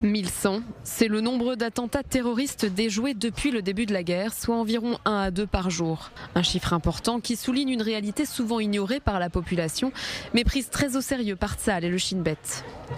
1100, c'est le nombre d'attentats terroristes déjoués depuis le début de la guerre, soit environ 1 à 2 par jour. Un chiffre important qui souligne une réalité souvent ignorée par la population, mais prise très au sérieux par Tsahal et le Shin Bet.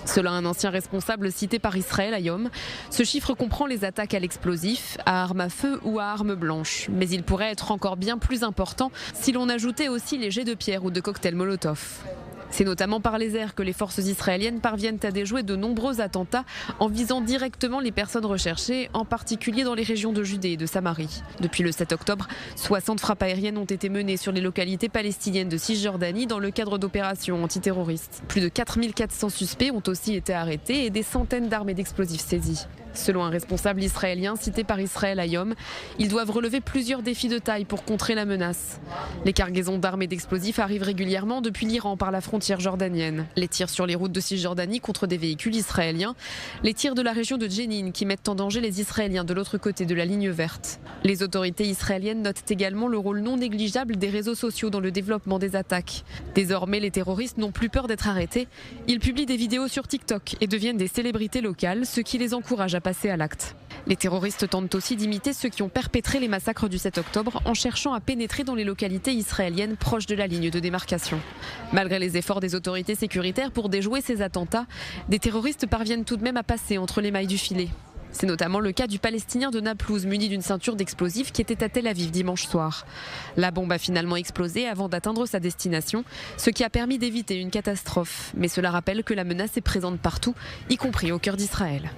Selon un ancien responsable cité par Israël Hayom, ce chiffre comprend les attaques à l'explosif, à armes à feu ou à armes blanches. Mais il pourrait être encore bien plus important si l'on ajoutait aussi les jets de pierre ou de cocktails Molotov. C'est notamment par les airs que les forces israéliennes parviennent à déjouer de nombreux attentats en visant directement les personnes recherchées, en particulier dans les régions de Judée et de Samarie. Depuis le 7 octobre, 60 frappes aériennes ont été menées sur les localités palestiniennes de Cisjordanie dans le cadre d'opérations antiterroristes. Plus de 4400 suspects ont aussi été arrêtés et des centaines d'armes et d'explosifs saisies. Selon un responsable israélien cité par Israël Hayom, ils doivent relever plusieurs défis de taille pour contrer la menace. Les cargaisons d'armes et d'explosifs arrivent régulièrement depuis l'Iran par la frontière jordanienne. Les tirs sur les routes de Cisjordanie contre des véhicules israéliens, les tirs de la région de Jenin qui mettent en danger les Israéliens de l'autre côté de la ligne verte. Les autorités israéliennes notent également le rôle non négligeable des réseaux sociaux dans le développement des attaques. Désormais, les terroristes n'ont plus peur d'être arrêtés. Ils publient des vidéos sur TikTok et deviennent des célébrités locales, ce qui les encourage à passer à l'acte. Les terroristes tentent aussi d'imiter ceux qui ont perpétré les massacres du 7 octobre en cherchant à pénétrer dans les localités israéliennes proches de la ligne de démarcation. Malgré les efforts des autorités sécuritaires pour déjouer ces attentats, des terroristes parviennent tout de même à passer entre les mailles du filet. C'est notamment le cas du Palestinien de Naplouse muni d'une ceinture d'explosifs qui était à Tel Aviv dimanche soir. La bombe a finalement explosé avant d'atteindre sa destination, ce qui a permis d'éviter une catastrophe. Mais cela rappelle que la menace est présente partout, y compris au cœur d'Israël.